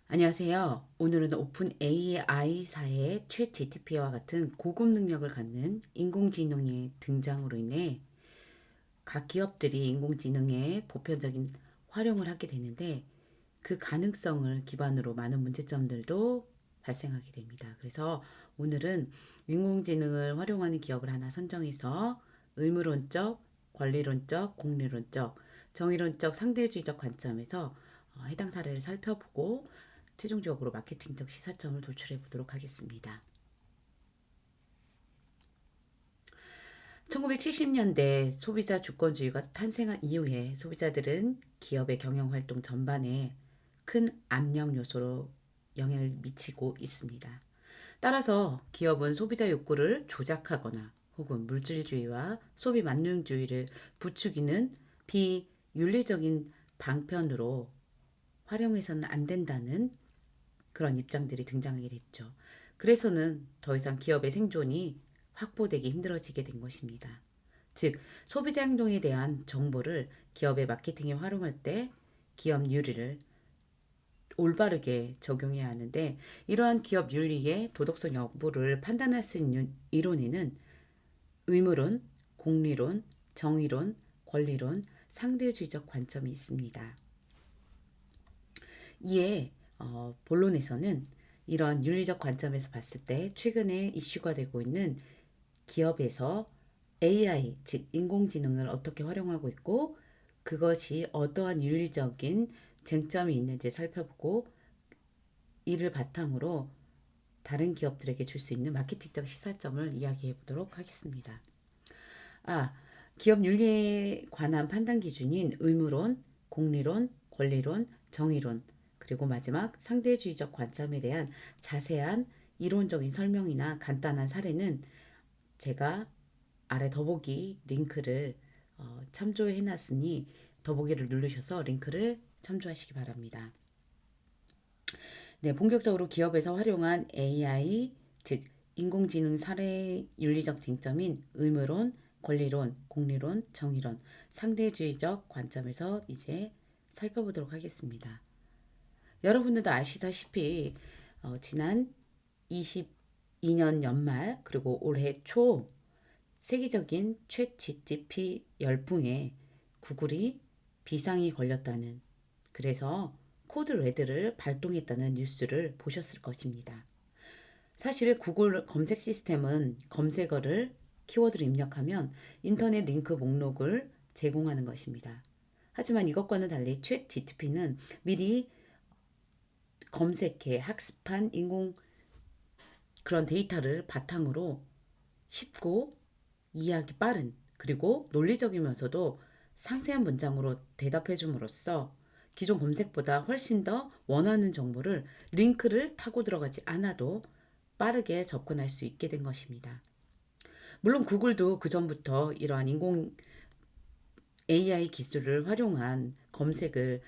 안녕하세요. 오늘은 오픈 AI사의 챗 GTP와 같은 고급 능력을 갖는 인공지능의 등장으로 인해 각 기업들이 인공지능의 보편적인 활용을 하게 되는데 그 가능성을 기반으로 많은 문제점들도 발생하게 됩니다. 그래서 오늘은 인공지능을 활용하는 기업을 하나 선정해서 의무론적, 권리론적, 공리론적, 정의론적, 상대주의적 관점에서 해당 사례를 살펴보고 최종적으로 마케팅적 시사점을 도출해 보도록 하겠습니다. 1970년대 소비자 주권주의가 탄생한 이후에 소비자들은 기업의 경영 활동 전반에 큰 압력 요소로 영향을 미치고 있습니다. 따라서 기업은 소비자 욕구를 조작하거나 혹은 물질주의와 소비 만능주의를 부추기는 비윤리적인 방편으로 활용해서는 안 된다는 그런 입장들이 등장하게 됐죠. 그래서는 더 이상 기업의 생존이 확보되기 힘들어지게 된 것입니다. 즉, 소비자 행동에 대한 정보를 기업의 마케팅에 활용할 때 기업 윤리를 올바르게 적용해야 하는데, 이러한 기업 윤리의 도덕성 여부를 판단할 수 있는 이론에는 의무론, 공리론, 정의론, 권리론, 상대주의적 관점이 있습니다. 이에 본론에서는 이런 윤리적 관점에서 봤을 때 최근에 이슈가 되고 있는 기업에서 AI, 즉 인공지능을 어떻게 활용하고 있고 그것이 어떠한 윤리적인 쟁점이 있는지 살펴보고 이를 바탕으로 다른 기업들에게 줄 수 있는 마케팅적 시사점을 이야기해 보도록 하겠습니다. 아, 기업 윤리에 관한 판단 기준인 의무론, 공리론, 권리론, 정의론, 그리고 마지막 상대주의적 관점에 대한 자세한 이론적인 설명이나 간단한 사례는 제가 아래 더보기 링크를 참조해 놨으니 더보기를 누르셔서 링크를 참조하시기 바랍니다. 네, 본격적으로 기업에서 활용한 AI, 즉 인공지능 사례 윤리적 쟁점인 의무론, 권리론, 공리론, 정의론, 상대주의적 관점에서 이제 살펴보도록 하겠습니다. 여러분들도 아시다시피 지난 22년 연말 그리고 올해 초 세계적인 챗 GTP 열풍에 구글이 비상이 걸렸다는, 그래서 코드 레드를 발동했다는 뉴스를 보셨을 것입니다. 사실 구글 검색 시스템은 검색어를 키워드로 입력하면 인터넷 링크 목록을 제공하는 것입니다. 하지만 이것과는 달리 챗 GTP는 미리 검색해 학습한 인공 그런 데이터를 바탕으로 쉽고 이해하기 빠른 그리고 논리적이면서도 상세한 문장으로 대답해 줌으로써 기존 검색보다 훨씬 더 원하는 정보를 링크를 타고 들어가지 않아도 빠르게 접근할 수 있게 된 것입니다. 물론 구글도 그 전부터 이러한 인공 AI 기술을 활용한 검색을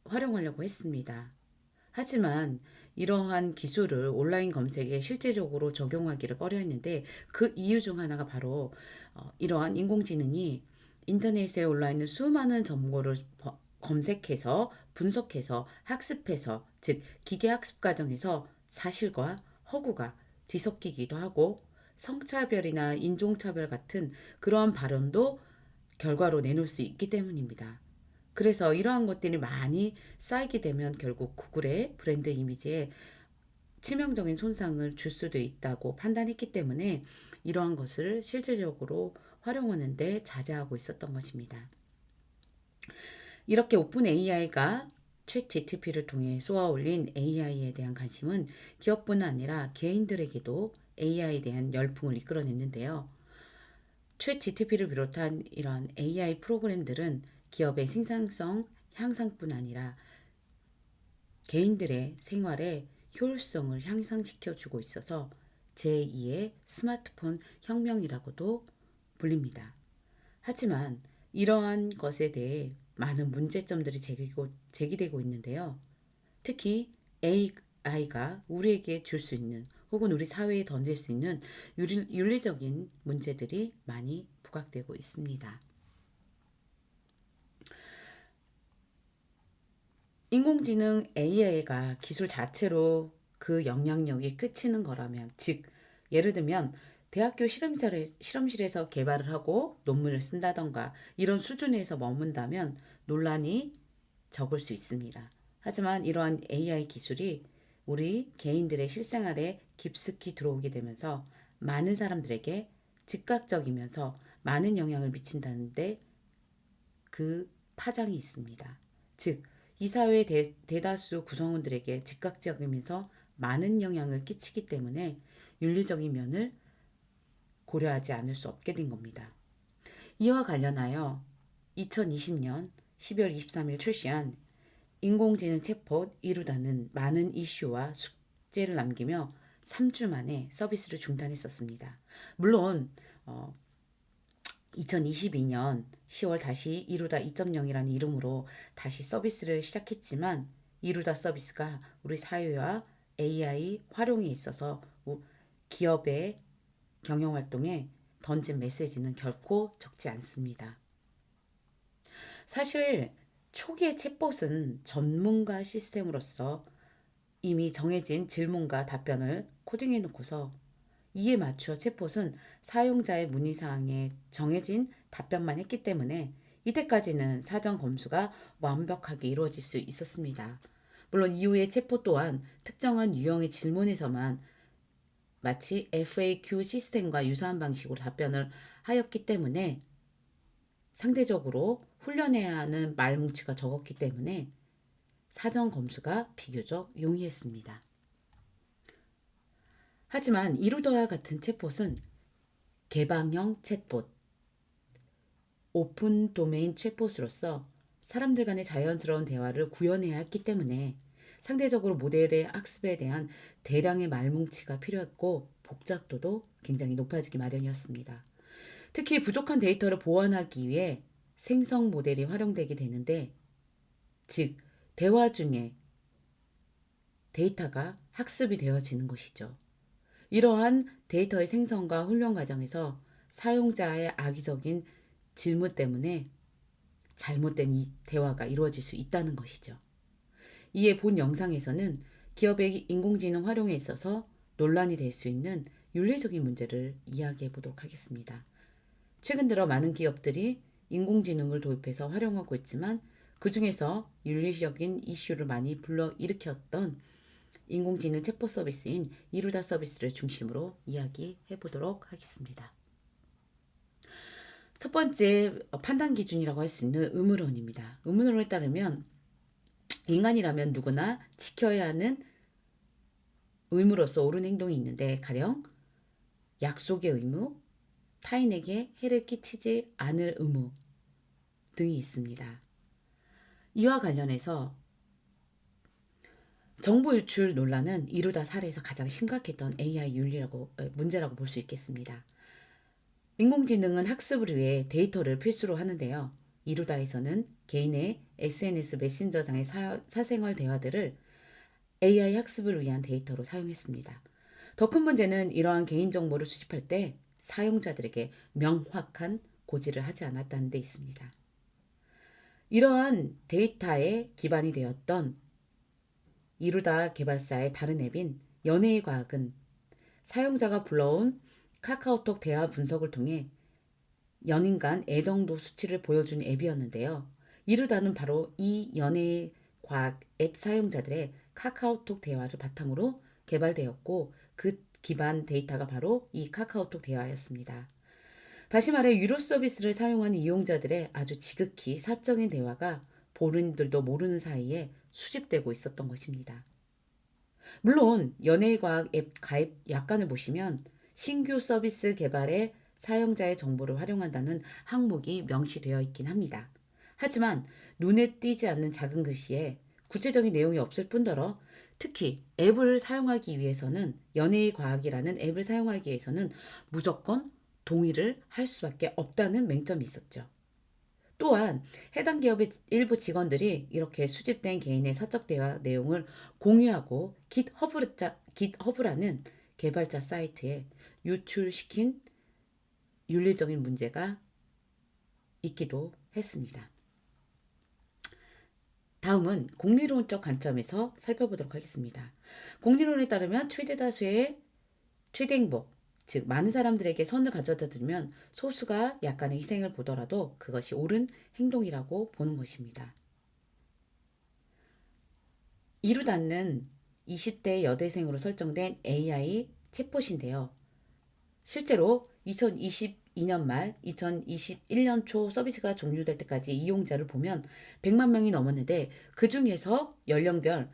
활용하려고 했습니다. 하지만 이러한 기술을 온라인 검색에 실제적으로 적용하기를 꺼려했는데 그 이유 중 하나가 바로 이러한 인공지능이 인터넷에 올라 있는 수많은 정보를 검색해서 분석해서 학습해서, 즉 기계 학습 과정에서 사실과 허구가 뒤섞이기도 하고 성차별이나 인종차별 같은 그러한 발언도 결과로 내놓을 수 있기 때문입니다. 그래서 이러한 것들이 많이 쌓이게 되면 결국 구글의 브랜드 이미지에 치명적인 손상을 줄 수도 있다고 판단했기 때문에 이러한 것을 실질적으로 활용하는데 자제하고 있었던 것입니다. 이렇게 오픈 AI가 챗 GTP를 통해 쏘아올린 AI에 대한 관심은 기업뿐 아니라 개인들에게도 AI에 대한 열풍을 이끌어냈는데요. 챗 GTP를 비롯한 이러한 AI 프로그램들은 기업의 생산성 향상뿐 아니라 개인들의 생활의 효율성을 향상시켜주고 있어서 제2의 스마트폰 혁명이라고도 불립니다. 하지만 이러한 것에 대해 많은 문제점들이 제기되고 있는데요. 특히 AI가 우리에게 줄 수 있는 혹은 우리 사회에 던질 수 있는 윤리적인 문제들이 많이 부각되고 있습니다. 인공지능 AI가 기술 자체로 그 영향력이 끝이는 거라면, 즉, 예를 들면 대학교 실험실에서 개발을 하고 논문을 쓴다던가 이런 수준에서 머문다면 논란이 적을 수 있습니다. 하지만 이러한 AI 기술이 우리 개인들의 실생활에 깊숙이 들어오게 되면서 많은 사람들에게 즉각적이면서 많은 영향을 미친다는데 그 파장이 있습니다. 즉, 이 사회의 대다수 구성원들에게 즉각적이면서 많은 영향을 끼치기 때문에 윤리적인 면을 고려하지 않을 수 없게 된 겁니다. 이와 관련하여 2020년 12월 23일 출시한 인공지능 챗봇 이루다는 많은 이슈와 숙제를 남기며 3주 만에 서비스를 중단했었습니다. 물론 2022년 10월 다시 이루다 2.0이라는 이름으로 다시 서비스를 시작했지만 이루다 서비스가 우리 사회와 AI 활용에 있어서 기업의 경영 활동에 던진 메시지는 결코 적지 않습니다. 사실 초기의 챗봇은 전문가 시스템으로서 이미 정해진 질문과 답변을 코딩해 놓고서 이에 맞추어 챗봇은 사용자의 문의사항에 정해진 답변만 했기 때문에 이때까지는 사전 검수가 완벽하게 이루어질 수 있었습니다. 물론 이후에 챗봇 또한 특정한 유형의 질문에서만 마치 FAQ 시스템과 유사한 방식으로 답변을 하였기 때문에 상대적으로 훈련해야 하는 말뭉치가 적었기 때문에 사전 검수가 비교적 용이했습니다. 하지만 이루더와 같은 챗봇은 개방형 챗봇, 오픈 도메인 챗봇으로서 사람들 간의 자연스러운 대화를 구현해야 했기 때문에 상대적으로 모델의 학습에 대한 대량의 말뭉치가 필요했고 복잡도도 굉장히 높아지기 마련이었습니다. 특히 부족한 데이터를 보완하기 위해 생성 모델이 활용되게 되는데, 즉 대화 중에 데이터가 학습이 되어지는 것이죠. 이러한 데이터의 생성과 훈련 과정에서 사용자의 악의적인 질문 때문에 잘못된 이 대화가 이루어질 수 있다는 것이죠. 이에 본 영상에서는 기업의 인공지능 활용에 있어서 논란이 될 수 있는 윤리적인 문제를 이야기해 보도록 하겠습니다. 최근 들어 많은 기업들이 인공지능을 도입해서 활용하고 있지만 그 중에서 윤리적인 이슈를 많이 불러일으켰던 인공지능 챗봇 서비스인 이루다 서비스를 중심으로 이야기해 보도록 하겠습니다. 첫 번째 판단 기준이라고 할 수 있는 의무론입니다. 의무론에 따르면 인간이라면 누구나 지켜야 하는 의무로서 옳은 행동이 있는데, 가령 약속의 의무, 타인에게 해를 끼치지 않을 의무 등이 있습니다. 이와 관련해서 정보 유출 논란은 이루다 사례에서 가장 심각했던 AI 문제라고 볼 수 있겠습니다. 인공지능은 학습을 위해 데이터를 필수로 하는데요. 이루다에서는 개인의 SNS 메신저상의 사생활 대화들을 AI 학습을 위한 데이터로 사용했습니다. 더 큰 문제는 이러한 개인정보를 수집할 때 사용자들에게 명확한 고지를 하지 않았다는 데 있습니다. 이러한 데이터에 기반이 되었던 이루다 개발사의 다른 앱인 연애의 과학은 사용자가 불러온 카카오톡 대화 분석을 통해 연인 간 애정도 수치를 보여준 앱이었는데요. 이루다는 바로 이 연애의 과학 앱 사용자들의 카카오톡 대화를 바탕으로 개발되었고 그 기반 데이터가 바로 이 카카오톡 대화였습니다. 다시 말해 유료 서비스를 사용한 이용자들의 아주 지극히 사적인 대화가 본인들도 모르는 사이에 수집되고 있었던 것입니다. 물론 연예의 과학 앱 가입 약관을 보시면 신규 서비스 개발에 사용자의 정보를 활용한다는 항목이 명시되어 있긴 합니다. 하지만 눈에 띄지 않는 작은 글씨에 구체적인 내용이 없을 뿐더러 특히 앱을 사용하기 위해서는 연예의 과학이라는 앱을 사용하기 위해서는 무조건 동의를 할 수밖에 없다는 맹점이 있었죠. 또한 해당 기업의 일부 직원들이 이렇게 수집된 개인의 사적 대화 내용을 공유하고 깃허브라는 개발자 사이트에 유출시킨 윤리적인 문제가 있기도 했습니다. 다음은 공리론적 관점에서 살펴보도록 하겠습니다. 공리론에 따르면 최대 다수의 최대 행복, 즉 많은 사람들에게 선을 가져다 주면 소수가 약간의 희생을 보더라도 그것이 옳은 행동이라고 보는 것입니다. 이루닫는 20대 여대생으로 설정된 AI 챗봇인데요. 실제로 2022년 말 2021년 초 서비스가 종료될 때까지 이용자를 보면 100만 명이 넘었는데 그 중에서 연령별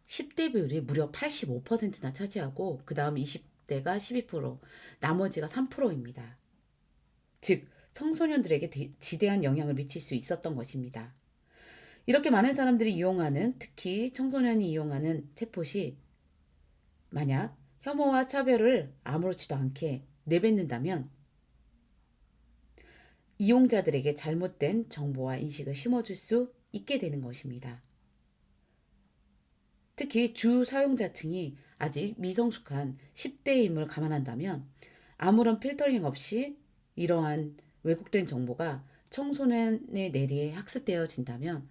10대 비율이 무려 85%나 차지하고 그 다음 20대가 12%, 나머지가 3%입니다. 즉 청소년들에게 지대한 영향을 미칠 수 있었던 것입니다. 이렇게 많은 사람들이 이용하는, 특히 청소년이 이용하는 챗봇이 만약 혐오와 차별을 아무렇지도 않게 내뱉는다면 이용자들에게 잘못된 정보와 인식을 심어줄 수 있게 되는 것입니다. 특히 주 사용자층이 아직 미성숙한 10대임을 감안한다면 아무런 필터링 없이 이러한 왜곡된 정보가 청소년의 뇌리에 학습되어진다면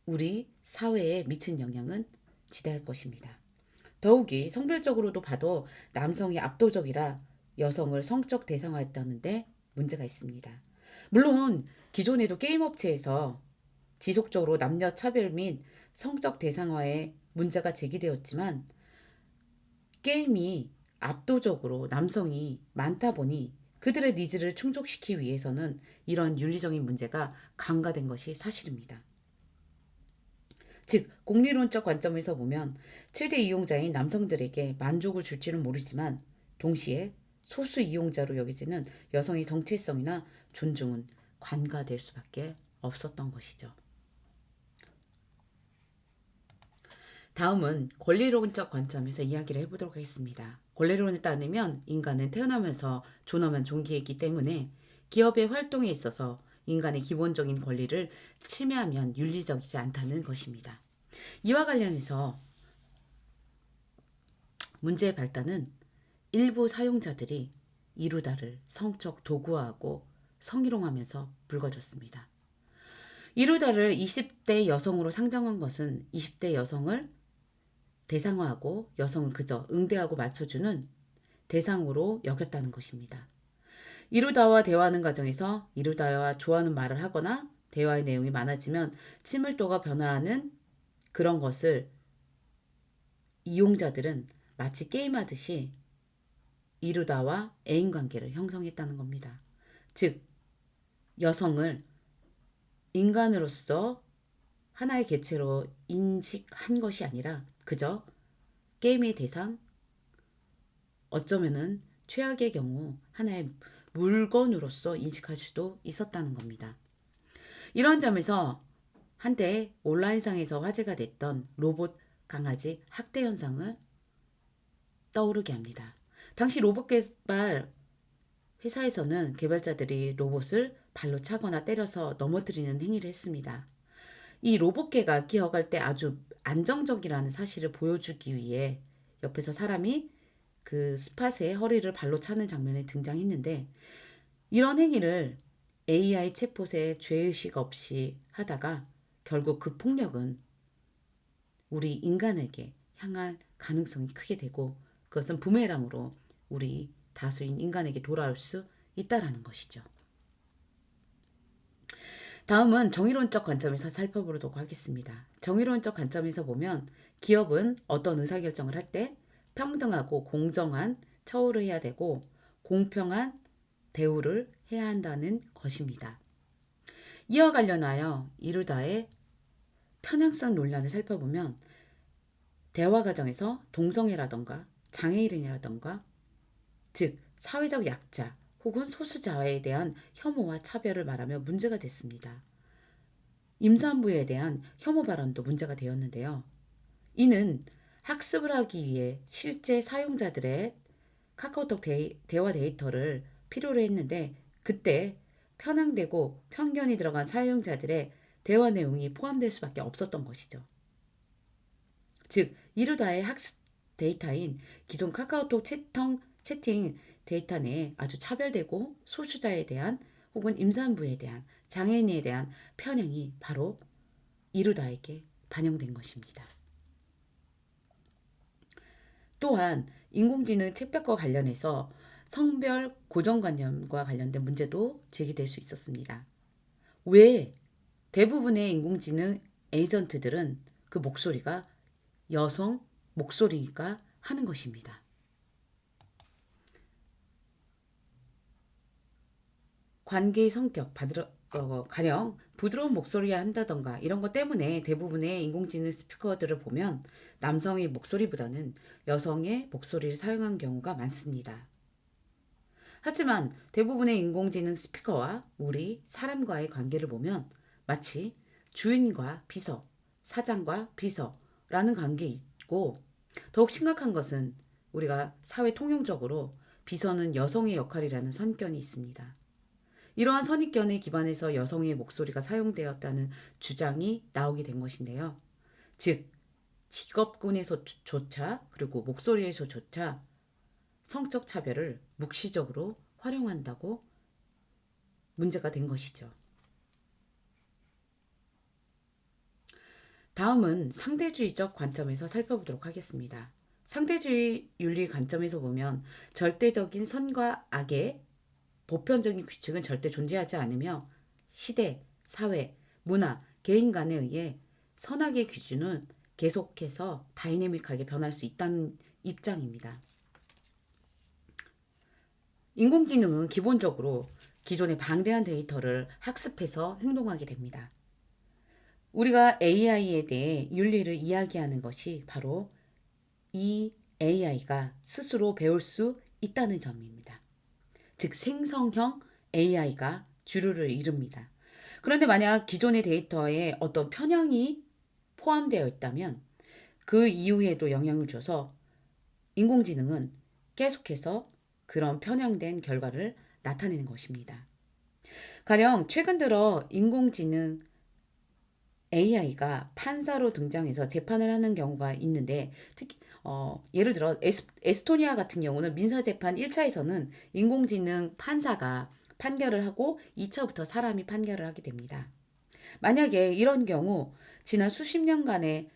우리 사회에 미친 영향은 지대할 것입니다. 더욱이 성별적으로도 봐도 남성이 압도적이라 여성을 성적 대상화했다는데 문제가 있습니다. 물론 기존에도 게임 업체에서 지속적으로 남녀 차별 및 성적 대상화에 문제가 제기되었지만 게임이 압도적으로 남성이 많다 보니 그들의 니즈를 충족시키기 위해서는 이런 윤리적인 문제가 간과된 것이 사실입니다. 즉 공리론적 관점에서 보면 최대 이용자인 남성들에게 만족을 줄지는 모르지만 동시에 소수 이용자로 여겨지는 여성의 정체성이나 존중은 관가될 수밖에 없었던 것이죠. 다음은 권리론적 관점에서 이야기를 해보도록 하겠습니다. 권리론에 따르면 인간은 태어나면서 존엄한 존귀이기 때문에 기업의 활동에 있어서 인간의 기본적인 권리를 침해하면 윤리적이지 않다는 것입니다. 이와 관련해서 문제의 발단은 일부 사용자들이 이루다를 성적 도구화하고 성희롱하면서 불거졌습니다. 이루다를 20대 여성으로 상정한 것은 20대 여성을 대상화하고 여성을 그저 응대하고 맞춰주는 대상으로 여겼다는 것입니다. 이루다와 대화하는 과정에서 이루다와 좋아하는 말을 하거나 대화의 내용이 많아지면 친밀도가 변화하는 그런 것을 이용자들은 마치 게임하듯이 이루다와 애인 관계를 형성했다는 겁니다. 즉 여성을 인간으로서 하나의 개체로 인식한 것이 아니라 그저 게임의 대상, 어쩌면은 최악의 경우 하나의 물건으로서 인식할 수도 있었다는 겁니다. 이런 점에서 한때 온라인상에서 화제가 됐던 로봇 강아지 학대 현상을 떠오르게 합니다. 당시 로봇 개발 회사에서는 개발자들이 로봇을 발로 차거나 때려서 넘어뜨리는 행위를 했습니다. 이 로봇개가 기어갈 때 아주 안정적이라는 사실을 보여주기 위해 옆에서 사람이 그 스팟에 허리를 발로 차는 장면이 등장했는데 이런 행위를 AI 챗봇의 죄의식 없이 하다가 결국 그 폭력은 우리 인간에게 향할 가능성이 크게 되고 그것은 부메랑으로 우리 다수인 인간에게 돌아올 수 있다라는 것이죠. 다음은 정의론적 관점에서 살펴보도록 하겠습니다. 정의론적 관점에서 보면 기업은 어떤 의사결정을 할 때 평등하고 공정한 처우를 해야 되고 공평한 대우를 해야 한다는 것입니다. 이와 관련하여 이루다의 편향성 논란을 살펴보면 대화 과정에서 동성애라던가 장애인이라던가 즉 사회적 약자 혹은 소수자에 대한 혐오와 차별을 말하며 문제가 됐습니다. 임산부에 대한 혐오 발언도 문제가 되었는데요. 이는 학습을 하기 위해 실제 사용자들의 카카오톡 대화 데이터를 필요로 했는데 그때 편향되고 편견이 들어간 사용자들의 대화 내용이 포함될 수밖에 없었던 것이죠. 즉 이루다의 학습 데이터인 기존 카카오톡 채팅 데이터 내에 아주 차별되고 소수자에 대한 혹은 임산부에 대한 장애인에 대한 편향이 바로 이루다에게 반영된 것입니다. 또한 인공지능 책벽과 관련해서 성별 고정관념과 관련된 문제도 제기될 수 있었습니다. 왜 대부분의 인공지능 에이전트들은 그 목소리가 여성 목소리가 하는 것입니다. 관계의 성격, 가령 부드러운 목소리야 한다던가 이런 것 때문에 대부분의 인공지능 스피커들을 보면 남성의 목소리보다는 여성의 목소리를 사용한 경우가 많습니다. 하지만 대부분의 인공지능 스피커와 우리 사람과의 관계를 보면 마치 주인과 비서, 사장과 비서라는 관계이고, 더욱 심각한 것은 우리가 사회 통용적으로 비서는 여성의 역할이라는 선견이 있습니다. 이러한 선입견에 기반해서 여성의 목소리가 사용되었다는 주장이 나오게 된 것인데요. 즉, 직업군에서조차 그리고 목소리에서조차 성적 차별을 묵시적으로 활용한다고 문제가 된 것이죠. 다음은 상대주의적 관점에서 살펴보도록 하겠습니다. 상대주의 윤리 관점에서 보면 절대적인 선과 악의 보편적인 규칙은 절대 존재하지 않으며 시대, 사회, 문화, 개인 간에 의해 선악의 기준은 계속해서 다이내믹하게 변할 수 있다는 입장입니다. 인공지능은 기본적으로 기존의 방대한 데이터를 학습해서 행동하게 됩니다. 우리가 AI에 대해 윤리를 이야기하는 것이 바로 이 AI가 스스로 배울 수 있다는 점입니다. 즉 생성형 AI가 주류를 이룹니다. 그런데 만약 기존의 데이터에 어떤 편향이 포함되어 있다면 그 이후에도 영향을 줘서 인공지능은 계속해서 그런 편향된 결과를 나타내는 것입니다. 가령 최근 들어 인공지능 AI가 판사로 등장해서 재판을 하는 경우가 있는데, 특히 예를 들어 에스토니아 같은 경우는 민사재판 1차에서는 인공지능 판사가 판결을 하고 2차부터 사람이 판결을 하게 됩니다. 만약에 이런 경우 지난 수십 년간의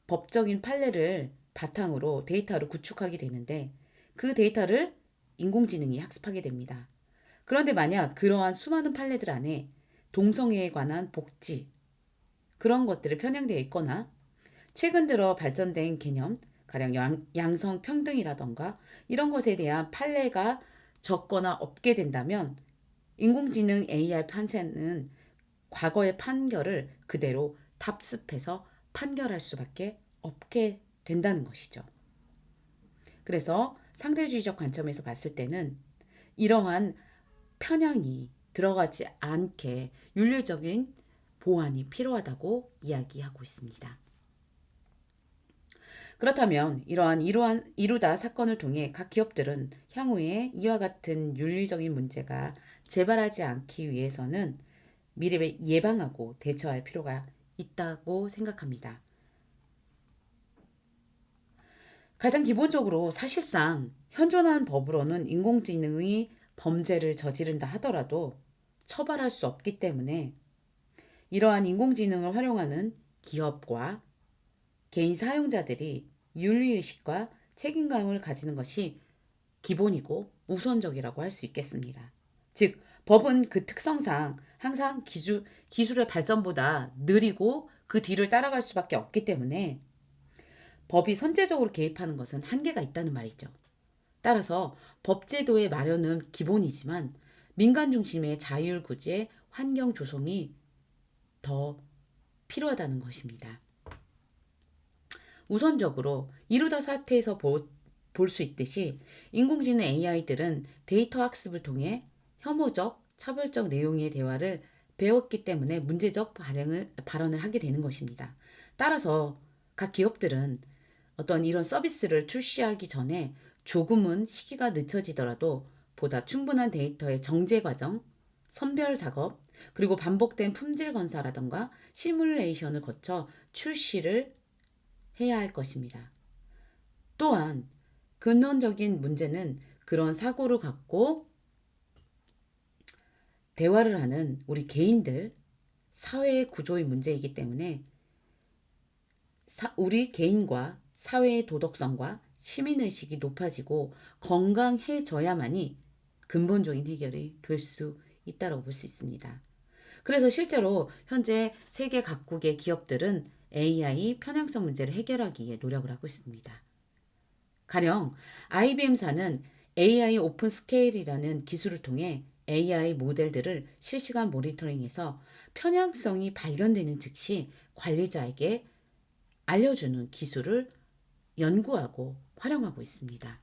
법적인 판례를 바탕으로 데이터를 구축하게 되는데 그 데이터를 인공지능이 학습하게 됩니다. 그런데 만약 그러한 수많은 판례들 안에 동성애에 관한 복지, 그런 것들이 편향되어 있거나 최근 들어 발전된 개념, 가령 양성 평등이라던가 이런 것에 대한 판례가 적거나 없게 된다면 인공지능 AI 판사는 과거의 판결을 그대로 답습해서 판결할 수밖에 없게 된다는 것이죠. 그래서 상대주의적 관점에서 봤을 때는 이러한 편향이 들어가지 않게 윤리적인 보완이 필요하다고 이야기하고 있습니다. 그렇다면 이러한 이루다 사건을 통해 각 기업들은 향후에 이와 같은 윤리적인 문제가 재발하지 않기 위해서는 미래에 예방하고 대처할 필요가 있다고 생각합니다. 가장 기본적으로 사실상 현존하는 법으로는 인공지능이 범죄를 저지른다 하더라도 처벌할 수 없기 때문에 이러한 인공지능을 활용하는 기업과 개인 사용자들이 윤리의식과 책임감을 가지는 것이 기본이고 우선적이라고 할 수 있겠습니다. 즉, 법은 그 특성상 항상 기술의 발전보다 느리고 그 뒤를 따라갈 수밖에 없기 때문에 법이 선제적으로 개입하는 것은 한계가 있다는 말이죠. 따라서 법제도의 마련은 기본이지만 민간 중심의 자율구제 환경 조성이 더 필요하다는 것입니다. 우선적으로 이루다 사태에서 볼 수 있듯이 인공지능 AI들은 데이터 학습을 통해 혐오적, 차별적 내용의 대화를 배웠기 때문에 문제적 발언을 하게 되는 것입니다. 따라서 각 기업들은 어떤 이런 서비스를 출시하기 전에 조금은 시기가 늦춰지더라도 보다 충분한 데이터의 정제 과정, 선별 작업, 그리고 반복된 품질 검사라던가 시뮬레이션을 거쳐 출시를 해야 할 것입니다. 또한 근원적인 문제는 그런 사고를 갖고 대화를 하는 우리 개인들, 사회의 구조의 문제이기 때문에 우리 개인과 사회의 도덕성과 시민의식이 높아지고 건강해져야만이 근본적인 해결이 될 수 있다고 볼 수 있습니다. 그래서 실제로 현재 세계 각국의 기업들은 AI 편향성 문제를 해결하기 위해 노력을 하고 있습니다. 가령 IBM사는 AI 오픈 스케일이라는 기술을 통해 AI 모델들을 실시간 모니터링해서 편향성이 발견되는 즉시 관리자에게 알려주는 기술을 연구하고 활용하고 있습니다.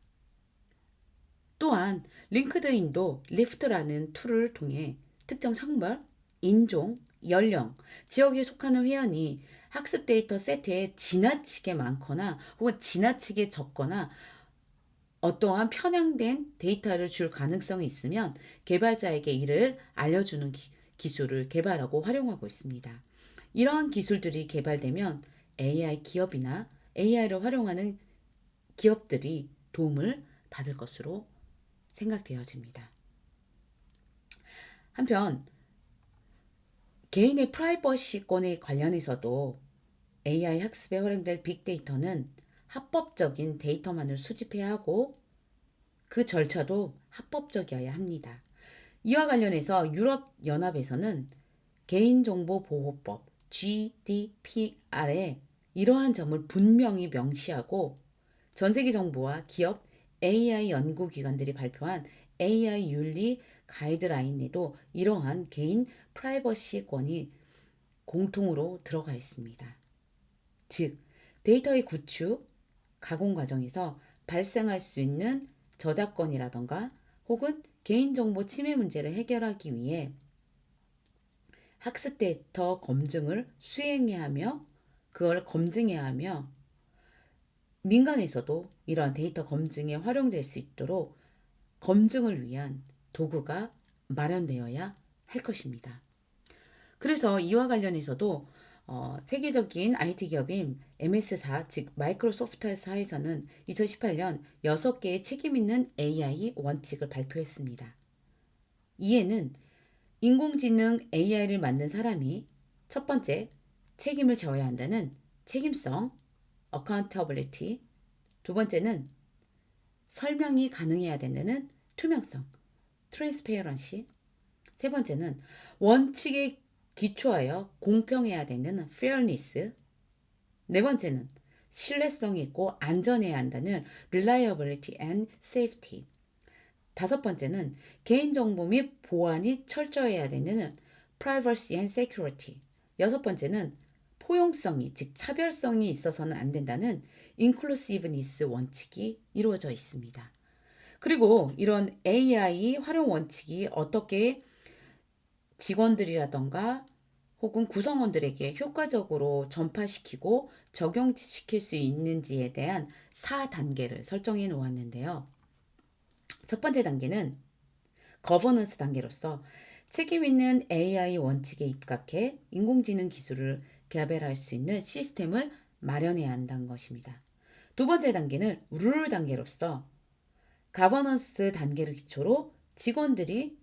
또한 링크드인도 리프트라는 툴을 통해 특정 성별, 인종, 연령, 지역에 속하는 회원이 학습 데이터 세트에 지나치게 많거나 혹은 지나치게 적거나 어떠한 편향된 데이터를 줄 가능성이 있으면 개발자에게 이를 알려주는 기술을 개발하고 활용하고 있습니다. 이러한 기술들이 개발되면 AI 기업이나 AI를 활용하는 기업들이 도움을 받을 것으로 생각되어집니다. 한편 개인의 프라이버시권에 관련해서도 AI 학습에 활용될 빅데이터는 합법적인 데이터만을 수집해야 하고 그 절차도 합법적이어야 합니다. 이와 관련해서 유럽연합에서는 개인정보보호법 GDPR에 이러한 점을 분명히 명시하고 전세계 정부와 기업, AI 연구기관들이 발표한 AI 윤리 가이드라인에도 이러한 개인 프라이버시권이 공통으로 들어가 있습니다. 즉, 데이터의 구축, 가공 과정에서 발생할 수 있는 저작권이라던가 혹은 개인정보 침해 문제를 해결하기 위해 학습 데이터 검증을 수행해야 하며 그걸 검증해야 하며 민간에서도 이러한 데이터 검증에 활용될 수 있도록 검증을 위한 도구가 마련되어야 할 것입니다. 그래서 이와 관련해서도 세계적인 IT 기업인 MS사, 즉 마이크로소프트사에서는 2018년 6개의 책임 있는 AI 원칙을 발표했습니다. 이에는 인공지능 AI를 만든 사람이 첫 번째, 책임을 져야 한다는 책임성, accountability. 두 번째는 설명이 가능해야 된다는 투명성, transparency. 세 번째는 원칙에 기초하여 공평해야 되는 fairness. 네 번째는 신뢰성이 있고 안전해야 한다는 reliability and safety. 다섯 번째는 개인정보 및 보안이 철저해야 되는 privacy and security. 여섯 번째는 포용성이, 즉 차별성이 있어서는 안 된다는 inclusiveness 원칙이 이루어져 있습니다. 그리고 이런 AI 활용 원칙이 어떻게 직원들이라던가 혹은 구성원들에게 효과적으로 전파시키고 적용시킬 수 있는지에 대한 4단계를 설정해 놓았는데요. 첫 번째 단계는 거버넌스 단계로서 책임 있는 AI 원칙에 입각해 인공지능 기술을 개발할 수 있는 시스템을 마련해야 한다는 것입니다. 두 번째 단계는 룰 단계로서 가버넌스 단계를 기초로 직원들이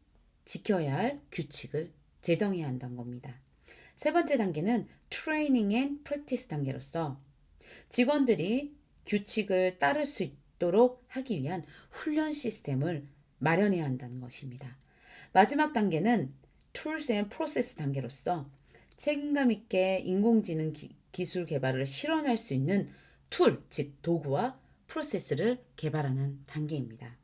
지켜야 할 규칙을 제정해야 한다는 겁니다. 세 번째 단계는 트레이닝 앤 프랙티스 단계로서 직원들이 규칙을 따를 수 있도록 하기 위한 훈련 시스템을 마련해야 한다는 것입니다. 마지막 단계는 툴스 앤 프로세스 단계로서 책임감 있게 인공지능 기술 개발을 실현할 수 있는 툴, 즉 도구와 프로세스를 개발하는 단계입니다.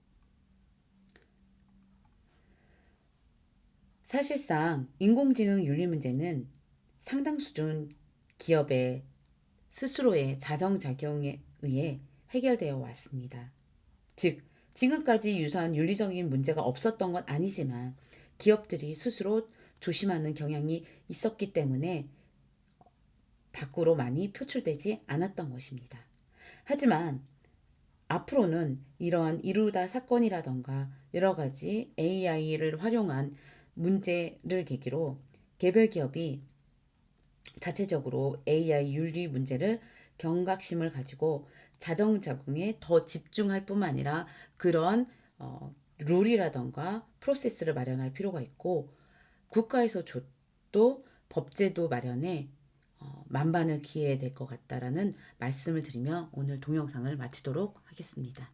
사실상 인공지능 윤리 문제는 상당 수준 기업의 스스로의 자정작용에 의해 해결되어 왔습니다. 즉, 지금까지 유사한 윤리적인 문제가 없었던 건 아니지만 기업들이 스스로 조심하는 경향이 있었기 때문에 밖으로 많이 표출되지 않았던 것입니다. 하지만 앞으로는 이러한 이루다 사건이라던가 여러 가지 AI를 활용한 문제를 계기로 개별 기업이 자체적으로 AI 윤리 문제를 경각심을 가지고 자정작용에 더 집중할 뿐만 아니라 그런 룰이라던가 프로세스를 마련할 필요가 있고 국가에서 또 법제도 마련에 만반을 기해야 될 것 같다라는 말씀을 드리며 오늘 동영상을 마치도록 하겠습니다.